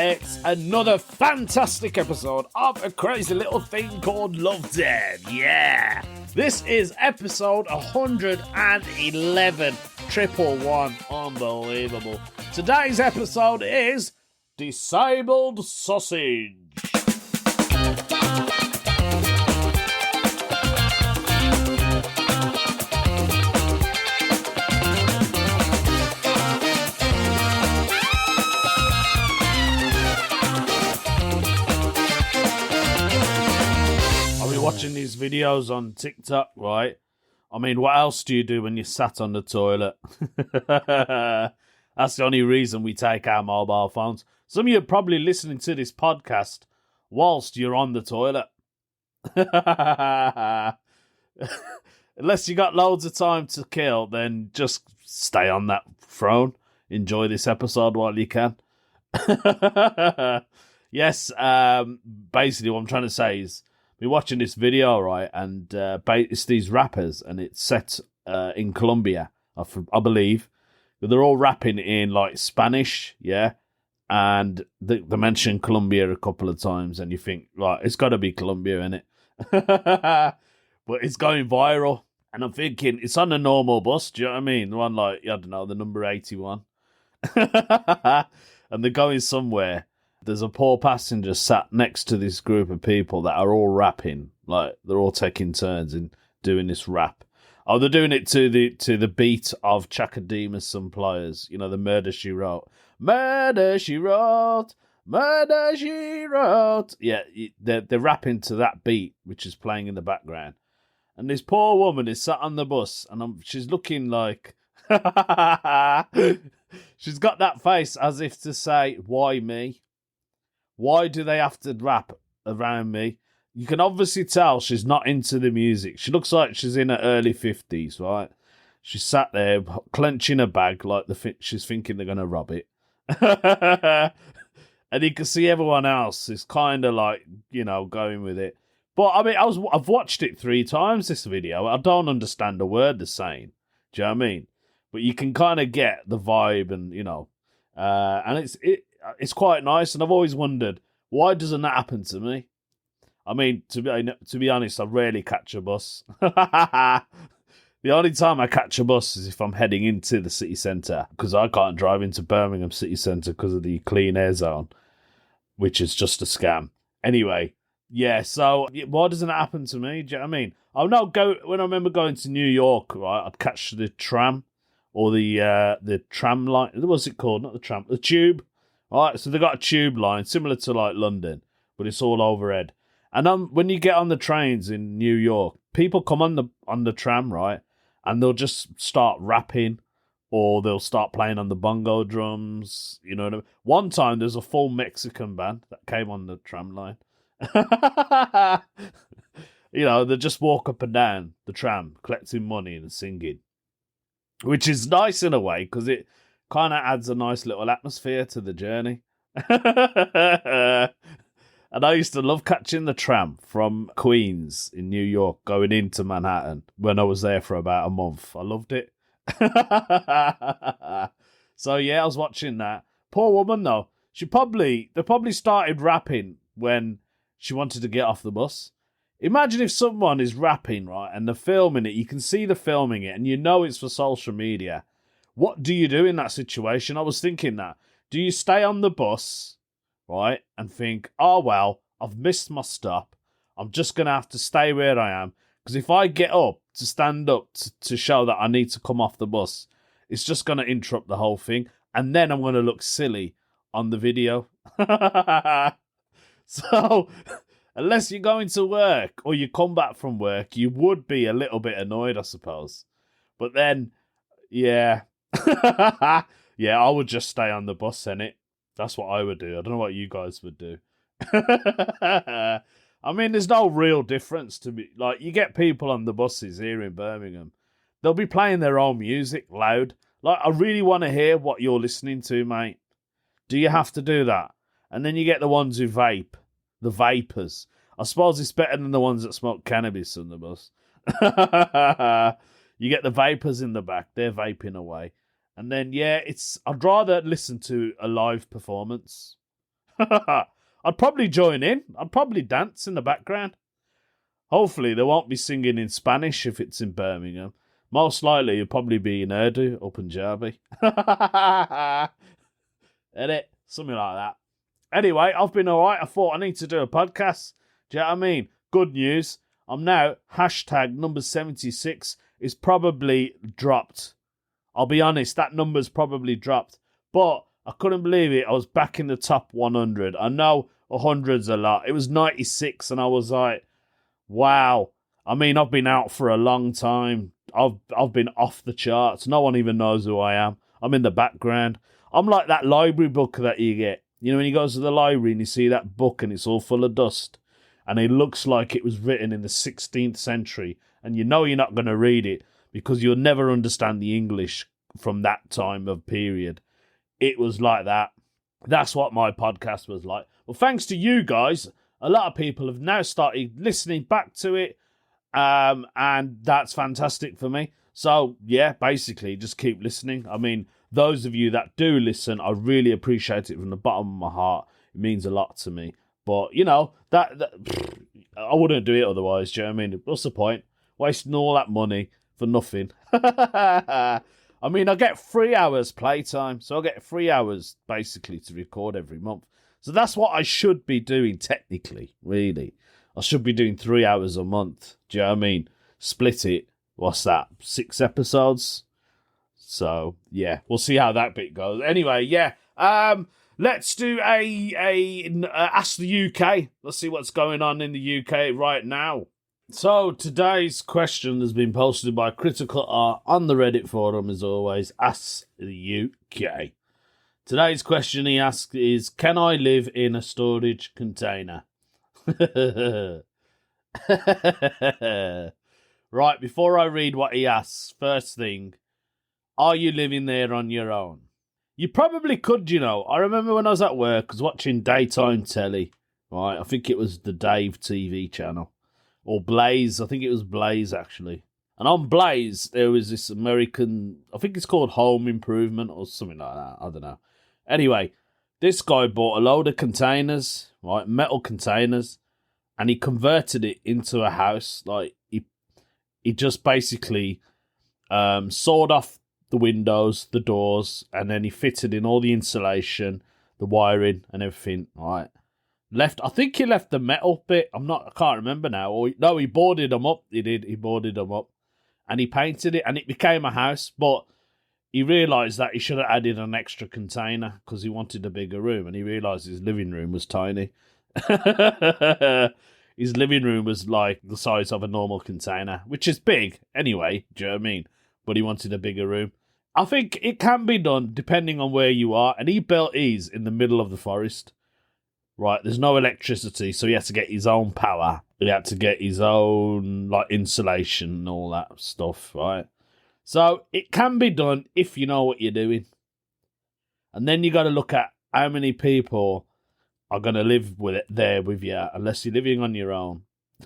It's another fantastic episode of a crazy little thing called Lovdev. Yeah! This is episode 111. 111. Unbelievable. Today's episode is Disabled Sausage. Watching these videos on TikTok, right? I mean, what else do you do when you're sat on the toilet? That's the only reason we take our mobile phones. Some of you are probably listening to this podcast whilst you're on the toilet. Unless you got loads of time to kill, then just stay on that throne. Enjoy this episode while you can. Yes, basically what I'm trying to say is, we're watching this video, right, and it's these rappers, and it's set in Colombia, I believe. But they're all rapping in, like, Spanish, yeah? And they mention Colombia a couple of times, and you think, right, it's got to be Colombia, innit? But it's going viral, and I'm thinking, it's on a normal bus, do you know what I mean? The one, like, I don't know, the number 81. And they're going somewhere. There's a poor passenger sat next to this group of people that are all rapping. Like, they're all taking turns in doing this rap. Oh, they're doing it to the beat of Chakadema's Some Pliers. You know, the Murder, She Wrote. Murder, She Wrote. Murder, She Wrote. Yeah, they're rapping to that beat, which is playing in the background. And this poor woman is sat on the bus, and she's looking like... She's got that face as if to say, why me? Why do they have to rap around me? You can obviously tell she's not into the music. She looks like she's in her early 50s, right? She's sat there clenching her bag like she's thinking they're going to rob it. And you can see everyone else is kind of like, you know, going with it. But, I mean, I've watched it 3 times, this video. I don't understand a word they're saying. Do you know what I mean? But you can kind of get the vibe and, you know, and it's quite nice, and I've always wondered, why doesn't that happen to me? I mean, to be honest, I rarely catch a bus. The only time I catch a bus is if I'm heading into the city centre, because I can't drive into Birmingham city centre because of the clean air zone, which is just a scam. Anyway, yeah, so why doesn't it happen to me? Do you know what I mean? When I remember going to New York, right, I'd catch the tram, or the tram line. What's it called? Not the tram, the tube. All right, so they got a tube line similar to like London, but it's all overhead. And when you get on the trains in New York, people come on the tram, right, and they'll just start rapping, or they'll start playing on the bongo drums. You know what I mean? One time there's a full Mexican band that came on the tram line. You know, they just walk up and down the tram, collecting money and singing, which is nice in a way because it kind of adds a nice little atmosphere to the journey. And I used to love catching the tram from Queens in New York going into Manhattan when I was there for about a month. I loved it. So yeah, I was watching that. Poor woman though. They probably started rapping when she wanted to get off the bus. Imagine if someone is rapping, right, and they're filming it. You can see they're filming it, and you know it's for social media. What do you do in that situation? I was thinking that. Do you stay on the bus, right, and think, oh, well, I've missed my stop. I'm just going to have to stay where I am. Because if I get up to stand up to show that I need to come off the bus, it's just going to interrupt the whole thing. And then I'm going to look silly on the video. So, unless you're going to work or you come back from work, you would be a little bit annoyed, I suppose. But then, yeah. Yeah, I would just stay on the bus, innit? That's what I would do. I don't know what you guys would do. I mean, there's no real difference to me. Like, you get people on the buses here in Birmingham. They'll be playing their own music loud. Like, I really want to hear what you're listening to, mate. Do you have to do that? And then you get the ones who vape. The vapors. I suppose it's better than the ones that smoke cannabis on the bus. You get the vapors in the back. They're vaping away. And then, yeah, I'd rather listen to a live performance. I'd probably join in. I'd probably dance in the background. Hopefully, they won't be singing in Spanish if it's in Birmingham. Most likely, it'll probably be in Urdu or Punjabi. Edit. Something like that. Anyway, I've been alright. I thought I need to do a podcast. Do you know what I mean? Good news. I'm now, hashtag number 76 is probably dropped. I'll be honest, that number's probably dropped. But I couldn't believe it. I was back in the top 100. I know 100's a lot. It was 96 and I was like, wow. I mean, I've been out for a long time. I've been off the charts. No one even knows who I am. I'm in the background. I'm like that library book that you get. You know, when you go to the library and you see that book and it's all full of dust and it looks like it was written in the 16th century and you know you're not going to read it because you'll never understand the English from that time of period. It was like that. That's what my podcast was like. Well, thanks to you guys, a lot of people have now started listening back to it, and that's fantastic for me. So, yeah, basically, just keep listening. I mean, those of you that do listen, I really appreciate it from the bottom of my heart. It means a lot to me. But, you know, that I wouldn't do it otherwise, do you know what I mean? What's the point? Wasting all that money for nothing. I mean, I get 3 hours playtime, so I get 3 hours, basically, to record every month. So that's what I should be doing, technically, really. I should be doing 3 hours a month. Do you know what I mean? Split it. What's that? 6 episodes? So, yeah, we'll see how that bit goes. Anyway, yeah, let's do a Ask the UK. Let's see what's going on in the UK right now. So, today's question has been posted by Critical Art on the Reddit forum, as always. Ask the UK. Today's question he asked is, can I live in a storage container? Right, before I read what he asks, first thing, are you living there on your own? You probably could, you know. I remember when I was at work, I was watching daytime telly, right? I think it was the Dave TV channel. Or Blaze, I think it was Blaze, actually. And on Blaze, there was this American, I think it's called Home Improvement or something like that. I don't know. Anyway, this guy bought a load of containers, right, metal containers, and he converted it into a house. Like, he just basically sawed off the windows, the doors, and then he fitted in all the insulation, the wiring, and everything, right? I think he left the metal bit. I can't remember now. No, he boarded them up. He did. He boarded them up. And he painted it, and it became a house. But he realised that he should have added an extra container because he wanted a bigger room. And he realised his living room was tiny. His living room was like the size of a normal container, which is big anyway. Do you know what I mean? But he wanted a bigger room. I think it can be done depending on where you are. And he built his in the middle of the forest. Right, there's no electricity, so he had to get his own power. He had to get his own like insulation and all that stuff, right? So it can be done if you know what you're doing. And then you got to look at how many people are going to live with it there with you, unless you're living on your own.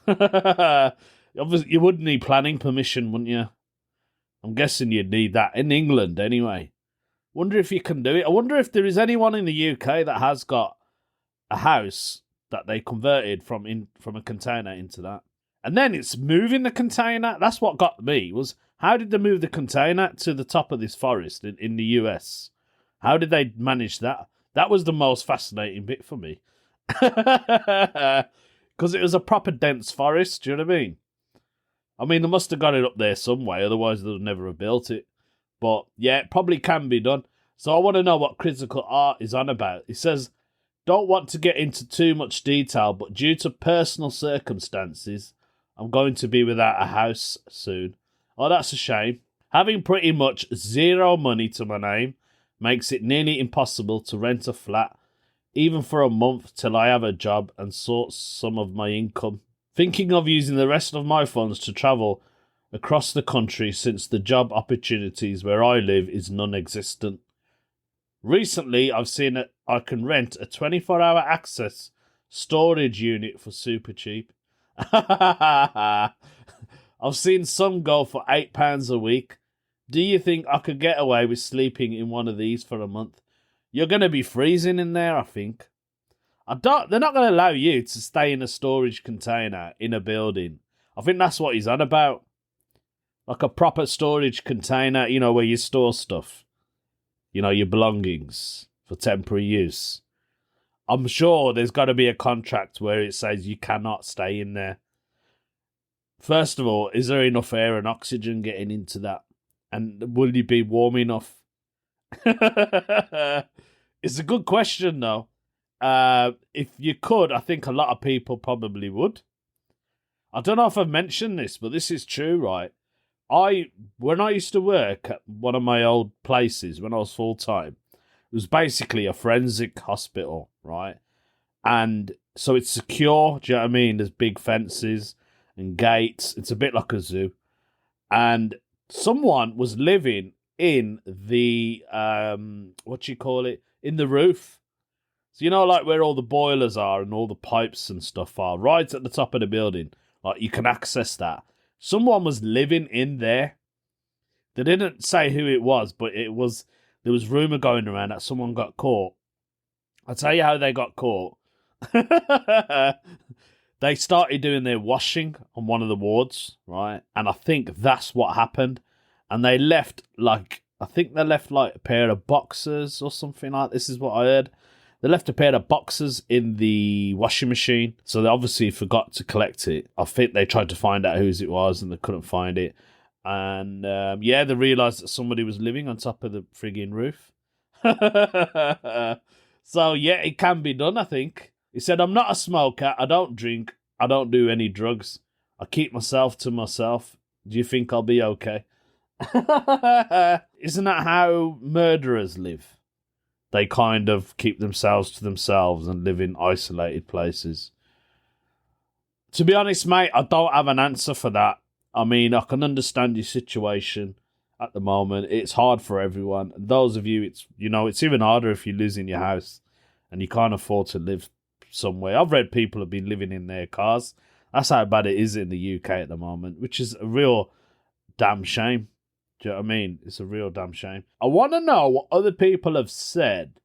Obviously, you would need planning permission, wouldn't you? I'm guessing you'd need that in England anyway. Wonder if you can do it. I wonder if there is anyone in the UK that has got a house that they converted from a container into that. And then it's moving the container. That's what got me, was how did they move the container to the top of this forest in the US? How did they manage that? That was the most fascinating bit for me. Because it was a proper dense forest, do you know what I mean? I mean, they must have got it up there some way, otherwise they would never have built it. But yeah, it probably can be done. So I want to know what Critical Art is on about. He says, don't want to get into too much detail, but due to personal circumstances, I'm going to be without a house soon. Oh, that's a shame. Having pretty much zero money to my name makes it nearly impossible to rent a flat, even for a month till I have a job and sort some of my income. Thinking of using the rest of my funds to travel across the country since the job opportunities where I live is non-existent. Recently, I've seen that I can rent a 24-hour access storage unit for super cheap. I've seen some go for £8 a week. Do you think I could get away with sleeping in one of these for a month? You're going to be freezing in there, I think. They're not going to allow you to stay in a storage container in a building. I think that's what he's on about. Like a proper storage container, where you store stuff. Your belongings for temporary use. I'm sure there's got to be a contract where it says you cannot stay in there. First of all, is there enough air and oxygen getting into that? And will you be warm enough? It's a good question, though. If you could, I think a lot of people probably would. I don't know if I've mentioned this, but this is true, right? When I used to work at one of my old places when I was full-time, it was basically a forensic hospital, right? And so it's secure, do you know what I mean? There's big fences and gates. It's a bit like a zoo. And someone was living in the, in the roof. So, like where all the boilers are and all the pipes and stuff are, right at the top of the building. Like, you can access that. Someone was living in there. They didn't say who it was, but there was rumour going around that someone got caught. I'll tell you how they got caught. They started doing their washing on one of the wards, right? And I think that's what happened. And they left, a pair of boxers or something like that. This is what I heard. They left a pair of boxers in the washing machine. So they obviously forgot to collect it. I think they tried to find out whose it was and they couldn't find it. And they realised that somebody was living on top of the frigging roof. So, it can be done, I think. He said, I'm not a smoker. I don't drink. I don't do any drugs. I keep myself to myself. Do you think I'll be okay? Isn't that how murderers live? They kind of keep themselves to themselves and live in isolated places. To be honest, mate, I don't have an answer for that. I mean, I can understand your situation at the moment. It's hard for everyone. And those of you, it's even harder if you're losing your house and you can't afford to live somewhere. I've read people have been living in their cars. That's how bad it is in the UK at the moment, which is a real damn shame. Do you know what I mean? It's a real damn shame. I want to know what other people have said,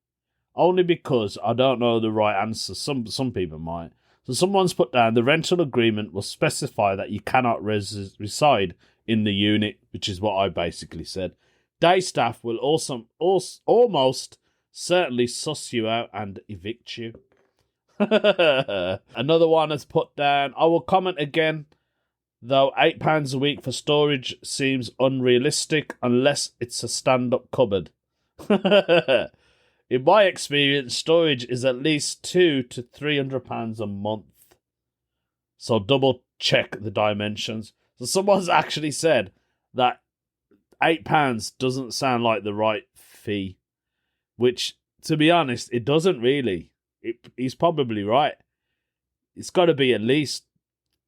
only because I don't know the right answer. Some people might. So someone's put down, the rental agreement will specify that you cannot reside in the unit, which is what I basically said. Day staff will also almost certainly suss you out and evict you. Another one has put down, I will comment again, though £8 a week for storage seems unrealistic unless it's a stand-up cupboard. In my experience, storage is at least £200 to £300 a month. So double check the dimensions. So someone's actually said that £8 doesn't sound like the right fee, which, to be honest, it doesn't really. He's probably right. It's got to be at least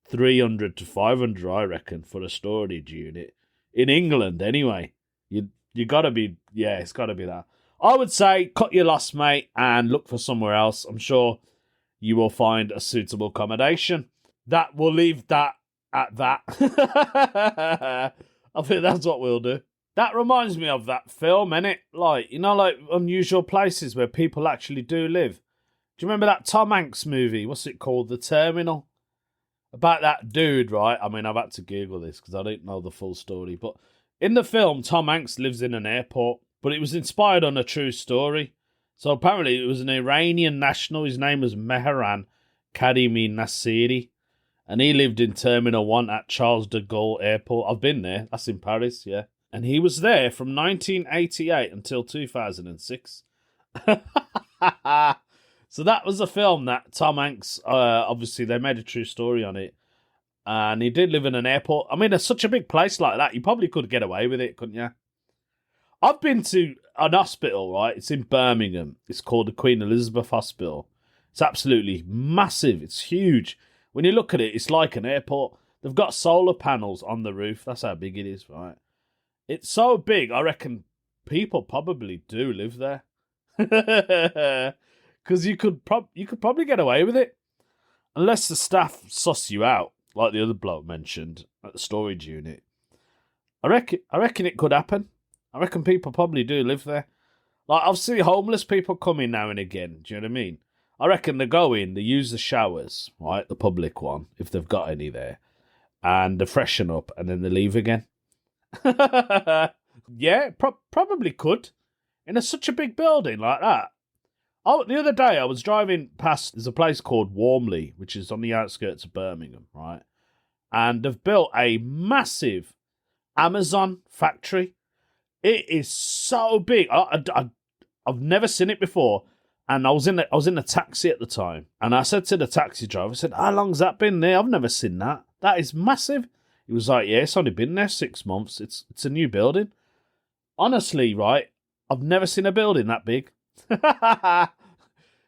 300 to 500, I reckon, for a storage unit. In England, anyway. You got to be, it's got to be that. I would say cut your loss, mate, and look for somewhere else. I'm sure you will find a suitable accommodation. That will leave that at that. I think that's what we'll do. That reminds me of that film, innit? Like Unusual Places where people actually do live. Do you remember that Tom Hanks movie? What's it called? The Terminal? About that dude, right? I mean, I've had to Google this because I don't know the full story. But in the film, Tom Hanks lives in an airport, but it was inspired on a true story. So apparently it was an Iranian national. His name was Mehran Karimi Nasiri. And he lived in Terminal 1 at Charles de Gaulle Airport. I've been there. That's in Paris, yeah. And he was there from 1988 until 2006. So that was a film that Tom Hanks, obviously, they made a true story on it. And he did live in an airport. I mean, it's such a big place like that. You probably could get away with it, couldn't you? I've been to an hospital, right? It's in Birmingham. It's called the Queen Elizabeth Hospital. It's absolutely massive. It's huge. When you look at it, it's like an airport. They've got solar panels on the roof. That's how big it is, right? It's so big, I reckon people probably do live there. Because you could probably get away with it. Unless the staff suss you out, like the other bloke mentioned at the storage unit. I reckon it could happen. I reckon people probably do live there. Like, I've seen homeless people come in now and again. Do you know what I mean? I reckon they go in, they use the showers, right, the public one, if they've got any there, and they freshen up, and then they leave again. Yeah, probably could. In such a big building like that. Oh, the other day I was driving past, there's a place called Warmley, which is on the outskirts of Birmingham, right? And they've built a massive Amazon factory. It is so big. I've never seen it before. And I was in a taxi at the time. And I said to the taxi driver, I said, how long's that been there? I've never seen that. That is massive. He was like, yeah, it's only been there 6 months. It's a new building. Honestly, right, I've never seen a building that big.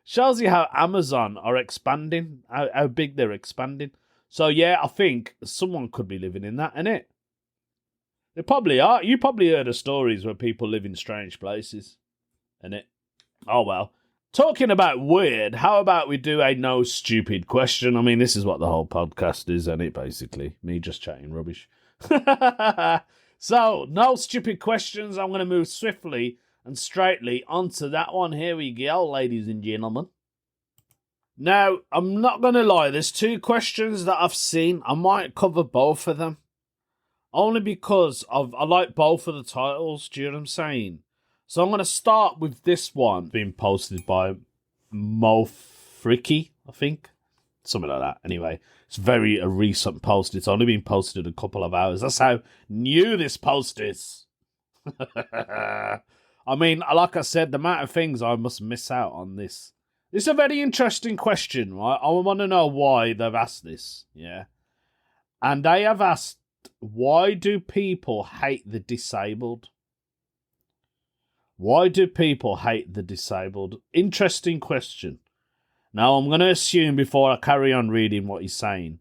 Shows you how Amazon are expanding, how big they're expanding. So yeah, I think someone could be living in that, innit? They probably are. You probably heard of stories where people live in strange places, innit? Oh well. Talking about weird, how about we do a no stupid question? I mean, this is what the whole podcast is, isn't it, basically? Me just chatting rubbish. So, no stupid questions. I'm going to move swiftly and straightly onto that one. Here we go, ladies and gentlemen. Now, I'm not going to lie. There's 2 questions that I've seen. I might cover both of them. Only because I like both of the titles. Do you know what I'm saying? So I'm going to start with this one being posted by Mo Fricky, I think. Something like that. Anyway, it's very a recent post. It's only been posted a couple of hours. That's how new this post is. I mean, like I said, the amount of things I must miss out on this. It's a very interesting question, right? I want to know why they've asked this, yeah? And they have asked, why do people hate the disabled? Why do people hate the disabled? Interesting question. Now, I'm going to assume before I carry on reading what he's saying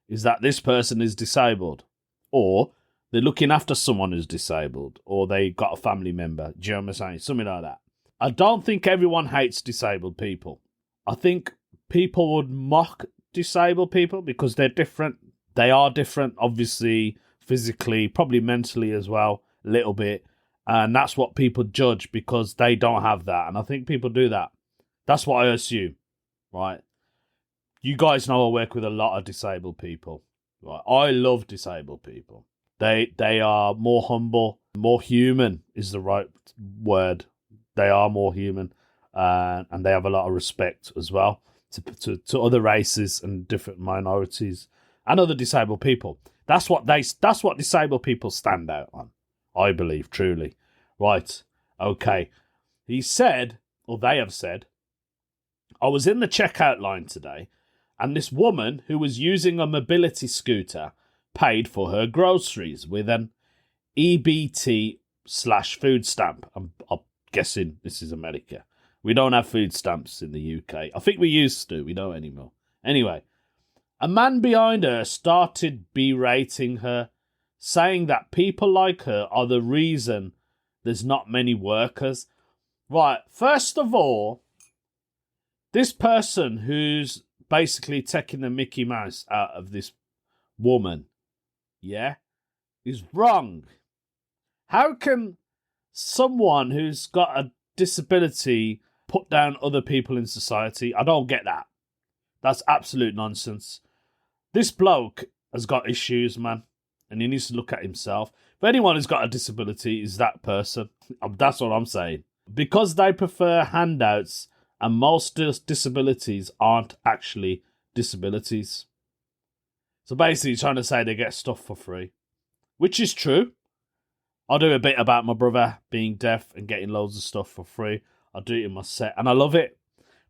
is that this person is disabled, or they're looking after someone who's disabled, or they got a family member. Do you know what I'm saying? Something like that. I don't think everyone hates disabled people. I think people would mock disabled people because they're different. They are different, obviously, physically, probably mentally as well, a little bit. And that's what people judge because they don't have that. And I think people do that. That's what I assume, right? You guys know I work with a lot of disabled people. Right? I love disabled people. They are more humble, more human is the right word. They are more human. And they have a lot of respect as well to other races and different minorities and other disabled people. That's what disabled people stand out on. I believe, truly. Right, okay. He said, or they have said, I was in the checkout line today, and this woman who was using a mobility scooter paid for her groceries with an EBT/food stamp. I'm guessing this is America. We don't have food stamps in the UK. I think we used to. We don't anymore. Anyway, a man behind her started berating her, saying that people like her are the reason there's not many workers. Right, first of all, this person who's basically taking the Mickey Mouse out of this woman, yeah, is wrong. How can someone who's got a disability put down other people in society? I don't get that. That's absolute nonsense. This bloke has got issues, man. And he needs to look at himself. If anyone who's got a disability is that person. That's what I'm saying. Because they prefer handouts, and most disabilities aren't actually disabilities. So basically trying to say they get stuff for free. Which is true. I'll do a bit about my brother being deaf and getting loads of stuff for free. I'll do it in my set. And I love it.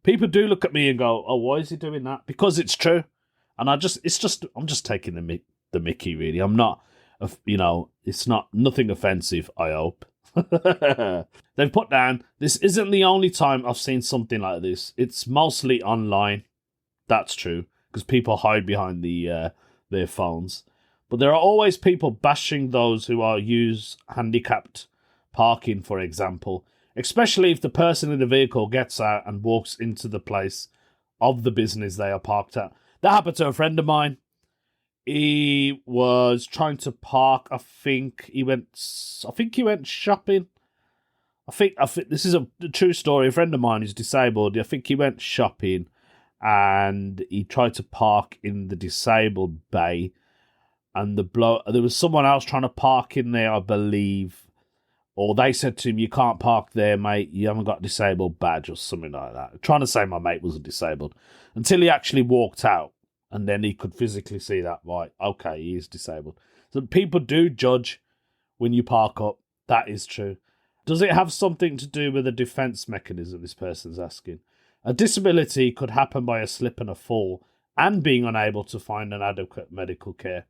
People do look at me and go, oh, why is he doing that? Because it's true. And I'm just taking the Mickey, really. I'm not, it's not nothing offensive, I hope. They've put down, this isn't the only time I've seen something like this. It's mostly online. That's true, because people hide behind their phones. But there are always people bashing those who use handicapped parking, for example, especially if the person in the vehicle gets out and walks into the place of the business they are parked at. That happened to a friend of mine. He was trying to park. I think he went shopping. I think this is a true story. A friend of mine is disabled. I think he went shopping and he tried to park in the disabled bay, and there was someone else trying to park in there, I believe, or they said to him, "You can't park there, mate. You haven't got a disabled badge," or something like that. Trying to say my mate wasn't disabled until he actually walked out, and then he could physically see that, right, okay, he is disabled. So people do judge when you park up. That is true. Does it have something to do with a defense mechanism, this person's asking? A disability could happen by a slip and a fall and being unable to find an adequate medical care.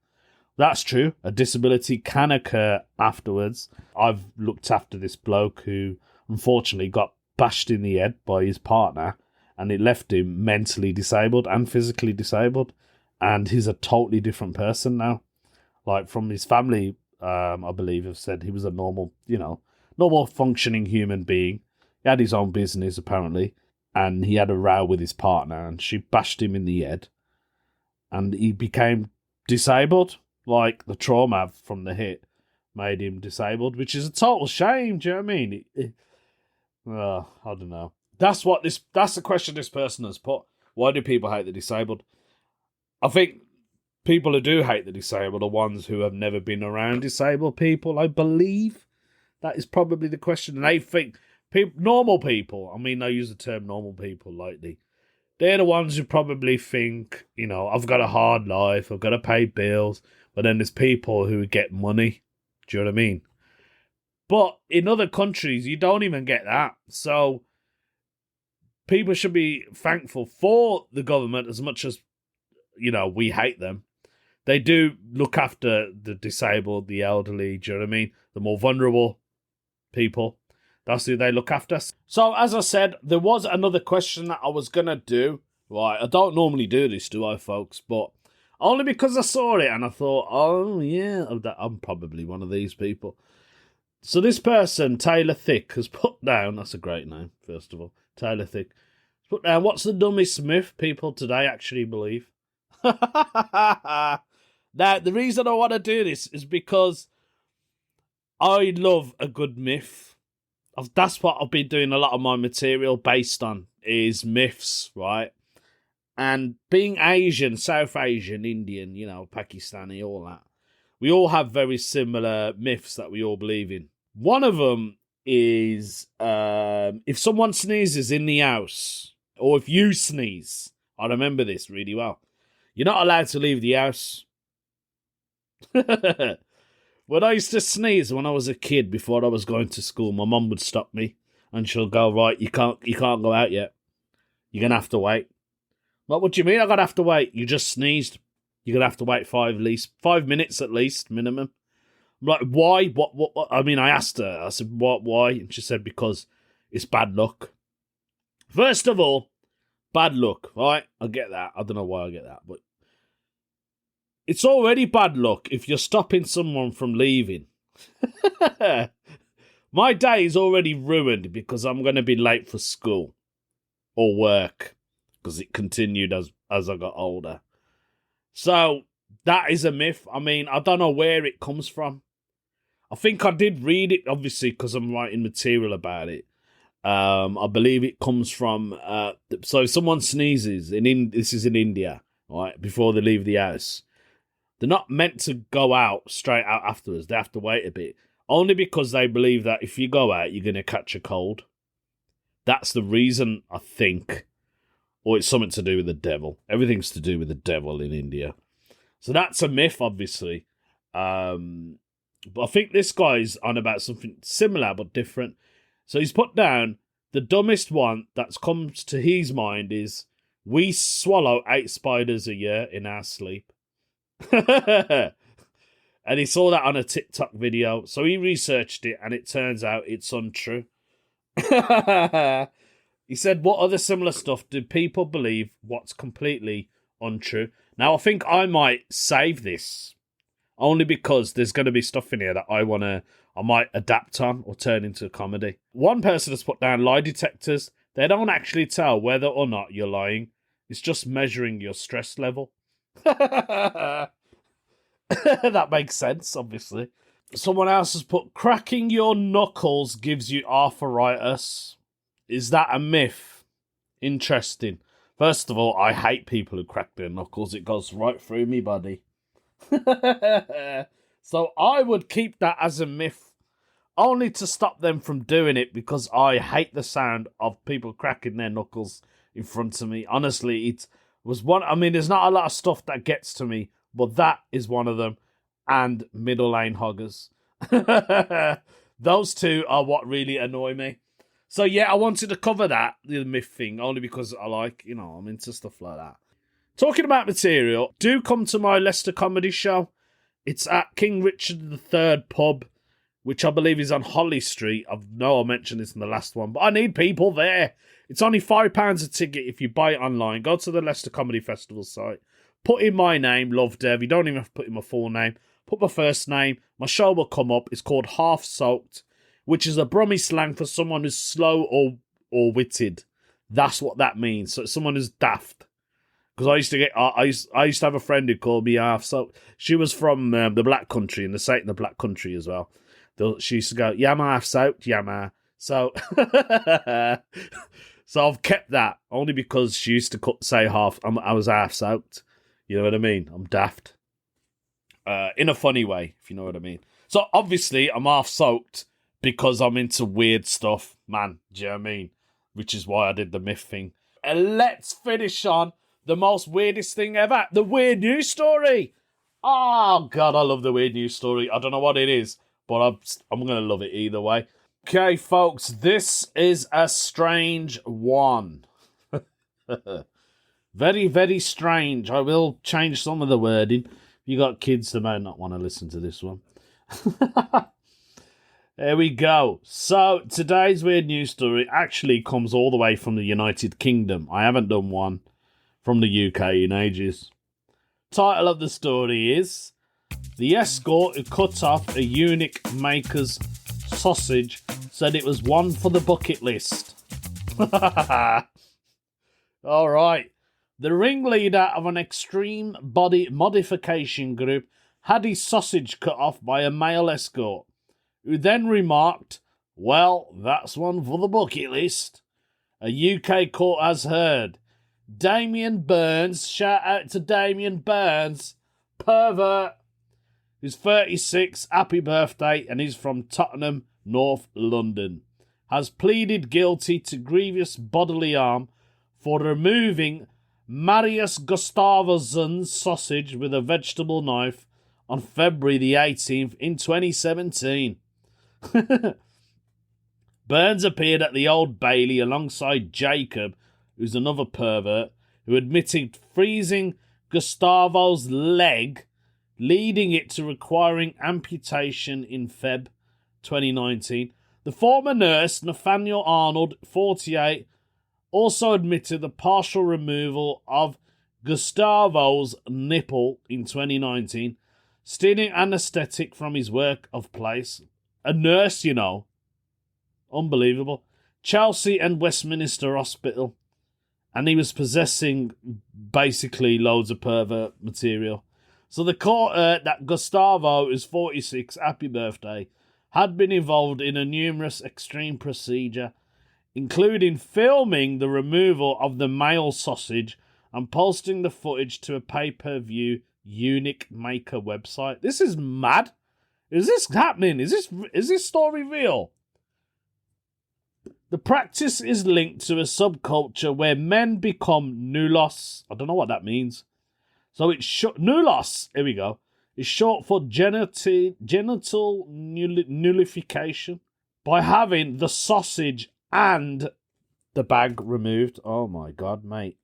That's true. A disability can occur afterwards. I've looked after this bloke who unfortunately got bashed in the head by his partner, and it left him mentally disabled and physically disabled. And he's a totally different person now. Like, from his family, I believe, have said he was a normal functioning human being. He had his own business, apparently, and he had a row with his partner, and she bashed him in the head, and he became disabled. Like, the trauma from the hit made him disabled, which is a total shame. Do you know what I mean? I don't know. That's the question this person has put. Why do people hate the disabled? I think people who do hate the disabled are ones who have never been around disabled people, I believe. That is probably the question. And they think normal people, I mean, I use the term normal people lightly, they're the ones who probably think, I've got a hard life, I've got to pay bills. But then there's people who get money. Do you know what I mean? But in other countries, you don't even get that. So people should be thankful for the government as much as, we hate them. They do look after the disabled, the elderly, do you know what I mean? The more vulnerable people. That's who they look after. So, as I said, there was another question that I was going to do. Right, I don't normally do this, do I, folks? But only because I saw it and I thought, oh, yeah, I'm probably one of these people. So this person, Taylor Thick, has put down, that's a great name, first of all, Taylor Thick, has put down, what's the dumbest myth people today actually believe? Now, the reason I want to do this is because I love a good myth. That's what I've been doing a lot of my material based on, is myths, right? And being Asian, South Asian, Indian, Pakistani, all that, we all have very similar myths that we all believe in. One of them is if someone sneezes in the house, or if you sneeze, I remember this really well, you're not allowed to leave the house. When I used to sneeze when I was a kid before I was going to school, my mum would stop me and she'll go, right, you can't go out yet. You're going to have to wait. What do you mean I gotta have to wait? You just sneezed. You're gonna have to wait 5 minutes at least, minimum. I'm like, why? What? I mean, I asked her. I said, what? Why? And she said, because it's bad luck. First of all, bad luck, right? I get that. I don't know why I get that, but it's already bad luck if you're stopping someone from leaving. My day is already ruined because I'm going to be late for school or work, because it continued as I got older. So that is a myth. I mean, I don't know where it comes from. I think I did read it, obviously, because I'm writing material about it. I believe it comes from... so if someone sneezes, this is in India, right, before they leave the house, they're not meant to go out straight out afterwards. They have to wait a bit. Only because they believe that if you go out, you're going to catch a cold. That's the reason, I think. Or it's something to do with the devil. Everything's to do with the devil in India. So that's a myth, obviously. But I think this guy's on about something similar but different. So he's put down, the dumbest one that comes to his mind is, we swallow 8 spiders a year in our sleep. And he saw that on a TikTok video. So he researched it and it turns out it's untrue. He said, what other similar stuff do people believe what's completely untrue? Now, I think I might save this, only because there's going to be stuff in here that I might adapt on or turn into a comedy. One person has put down lie detectors. They don't actually tell whether or not you're lying. It's just measuring your stress level. That makes sense, obviously. Someone else has put, cracking your knuckles gives you arthritis. Is that a myth? Interesting. First of all, I hate people who crack their knuckles. It goes right through me body. So I would keep that as a myth, only to stop them from doing it, because I hate the sound of people cracking their knuckles in front of me. Honestly, it was one. I mean, there's not a lot of stuff that gets to me, but that is one of them. And middle lane hoggers. Those two are what really annoy me. So yeah, I wanted to cover that, the myth thing, only because I like, I'm into stuff like that. Talking about material, do come to my Leicester comedy show. It's at King Richard III pub, which I believe is on Holly Street. I know I mentioned this in the last one, but I need people there. It's only £5 a ticket if you buy it online. Go to the Leicester Comedy Festival site. Put in my name, Lovdev. You don't even have to put in my full name. Put my first name. My show will come up. It's called Half Soaked, which is a Brummie slang for someone who's slow or witted. That's what that means. So it's someone who's daft. Because I used to have a friend who called me half soaked. She was from the Black Country, in the Black Country as well. She used to go, yeah, I'm half soaked, yeah, ma. So, so I've kept that only because she used to say half. I was half soaked. You know what I mean? I'm daft. In a funny way, if you know what I mean. So obviously I'm half soaked because I'm into weird stuff, man. Do you know what I mean? Which is why I did the myth thing. And let's finish on the most weirdest thing ever. The weird news story. Oh, God, I love the weird news story. I don't know what it is, but I'm going to love it either way. Okay, folks, this is a strange one. Very, very strange. I will change some of the wording. If you got kids, they may not want to listen to this one. There we go. So, today's weird news story actually comes all the way from the United Kingdom. I haven't done one from the UK in ages. Title of the story is: The escort who cut off a eunuch maker's sausage said it was one for the bucket list. Alright. The ringleader of an extreme body modification group had his sausage cut off by a male escort, who then remarked, well, that's one for the bucket list. A UK court has heard. Damien Burns, shout out to Damien Burns, pervert, who's 36, happy birthday, and he's from Tottenham, North London, has pleaded guilty to grievous bodily harm for removing Marius Gustavsson's sausage with a vegetable knife on February the 18th in 2017. Burns appeared at the Old Bailey alongside Jacob, who's another pervert, who admitted freezing Gustavo's leg, leading it to requiring amputation in Feb 2019. The former nurse, Nathaniel Arnold, 48, also admitted the partial removal of Gustavo's nipple in 2019, stealing anaesthetic from his work of place. A nurse, you know. Unbelievable. Chelsea and Westminster Hospital. And he was possessing basically loads of pervert material. So the court that Gustavo, who's 46, happy birthday, had been involved in a numerous extreme procedure, including filming the removal of the male sausage and posting the footage to a pay-per-view eunuch maker website. This is mad. Is this happening? Is this story real? The practice is linked to a subculture where men become nulos. I don't know what that means. So it's nulos. Here we go. It's short for genital nullification by having the sausage and the bag removed. Oh my God, mate.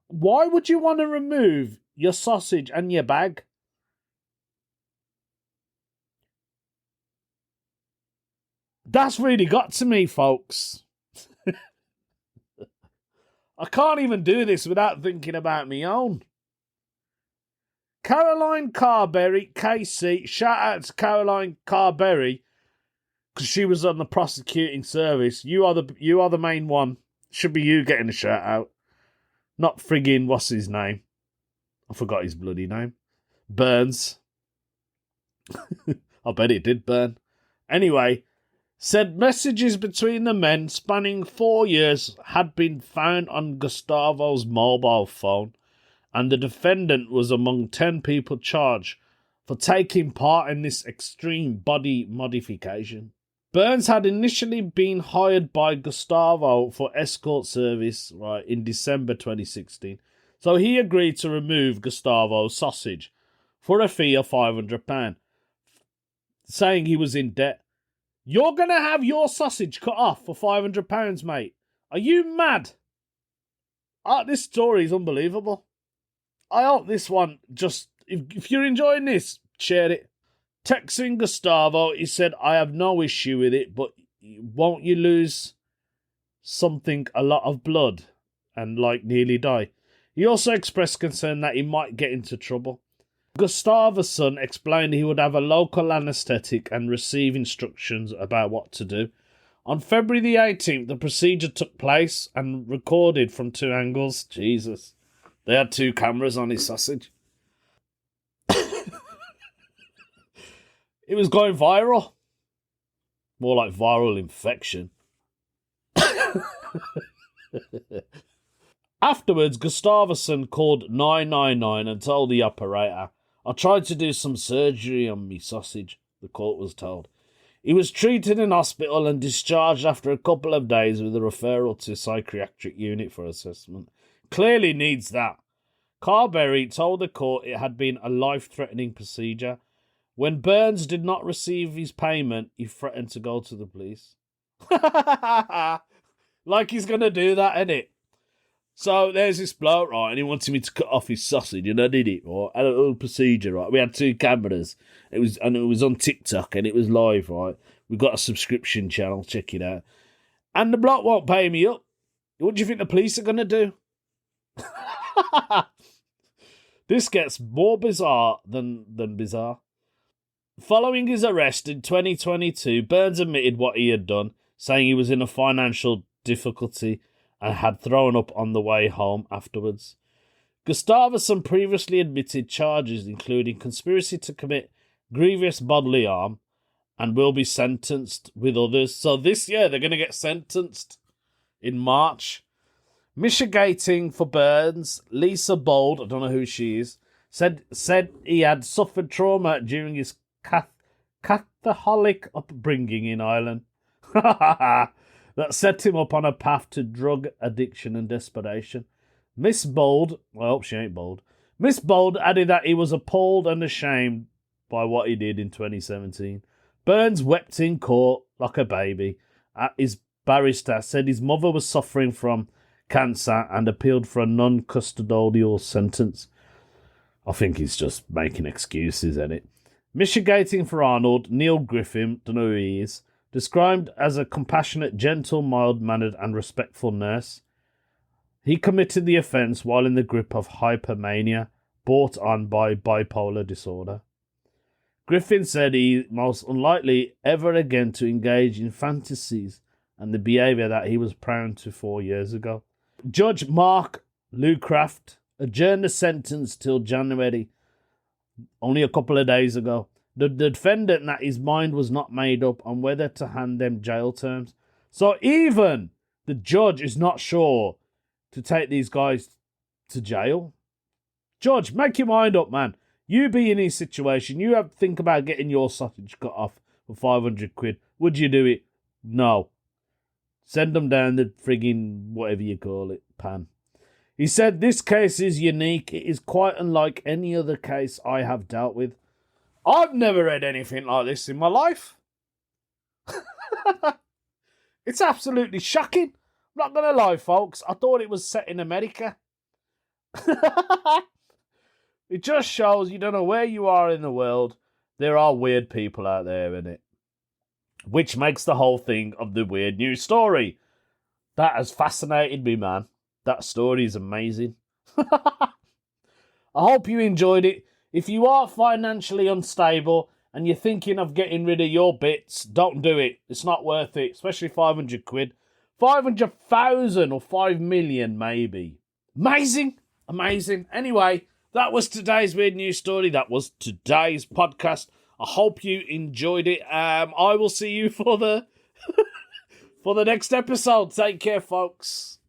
Why would you want to remove your sausage and your bag? That's really got to me, folks. I can't even do this without thinking about my own. Caroline Carberry, KC, shout out to Caroline Carberry, because she was on the prosecuting service. You are the main one. Should be you getting a shout out. Not friggin' what's his name? I forgot his bloody name. Burns. I bet it did burn. Anyway, said messages between the men spanning 4 years had been found on Gustavo's mobile phone, and the defendant was among 10 people charged for taking part in this extreme body modification. Burns had initially been hired by Gustavo for escort service in December 2016, so he agreed to remove Gustavo's sausage for a fee of £500, saying he was in debt. You're going to have your sausage cut off for £500, mate? Are you mad? This story is unbelievable. I hope this one if you're enjoying this, share it. Texting Gustavo, he said, I have no issue with it, but won't you lose a lot of blood and nearly die? He also expressed concern that he might get into trouble. Gustavo's son explained he would have a local anaesthetic and receive instructions about what to do. On February the 18th, the procedure took place and recorded from 2 angles. Jesus. They had 2 cameras on his sausage. It was going viral. More like viral infection. Afterwards, Gustafsson called 999 and told the operator, I tried to do some surgery on me sausage, the court was told. He was treated in hospital and discharged after a couple of days with a referral to a psychiatric unit for assessment. Clearly needs that. Carberry told the court it had been a life-threatening procedure. When Burns did not receive his payment, he threatened to go to the police. Like he's going to do that, innit? So there's this bloke, right, and he wanted me to cut off his sausage, and I did it, right? A little procedure, right? We had 2 cameras. It was on TikTok, and it was live, right? We've got a subscription channel, check it out. And the bloke won't pay me up. What do you think the police are going to do? This gets more bizarre than bizarre. Following his arrest in 2022, Burns admitted what he had done, saying he was in a financial difficulty and had thrown up on the way home afterwards. Gustafsson previously admitted charges including conspiracy to commit grievous bodily harm and will be sentenced with others. So this year they're going to get sentenced in March. Mitigating for Burns, Lisa Bold, I don't know who she is, said he had suffered trauma during his Catholic upbringing in Ireland. That set him up on a path to drug addiction and desperation. Miss Bold, I hope she ain't bold, Miss Bold added that he was appalled and ashamed by what he did in 2017. Burns wept in court like a baby. His barrister said his mother was suffering from cancer and appealed for a non-custodial sentence. I think he's just making excuses, isn't it? Mitigating for Arnold, Neil Griffin, don't know who he is, described as a compassionate, gentle, mild-mannered and respectful nurse. He committed the offence while in the grip of hypermania, brought on by bipolar disorder. Griffin said he most unlikely ever again to engage in fantasies and the behaviour that he was prone to 4 years ago. Judge Mark Lucraft adjourned the sentence till January, only a couple of days ago. The defendant that his mind was not made up on whether to hand them jail terms. So even the judge is not sure to take these guys to jail. Judge, make your mind up, man. You be in his situation. You have to think about getting your sausage cut off for 500 quid. Would you do it? No. Send them down the frigging, whatever you call it, pan. He said, this case is unique. It is quite unlike any other case I have dealt with. I've never read anything like this in my life. It's absolutely shocking. I'm not going to lie, folks. I thought it was set in America. It just shows you don't know where you are in the world. There are weird people out there, innit? Which makes the whole thing of the weird news story. That has fascinated me, man. That story is amazing. I hope you enjoyed it. If you are financially unstable and you're thinking of getting rid of your bits, don't do it. It's not worth it, especially 500 quid. 500,000 or 5 million, maybe. Amazing. Amazing. Anyway, that was today's weird news story. That was today's podcast. I hope you enjoyed it. I will see you for the for the next episode. Take care, folks.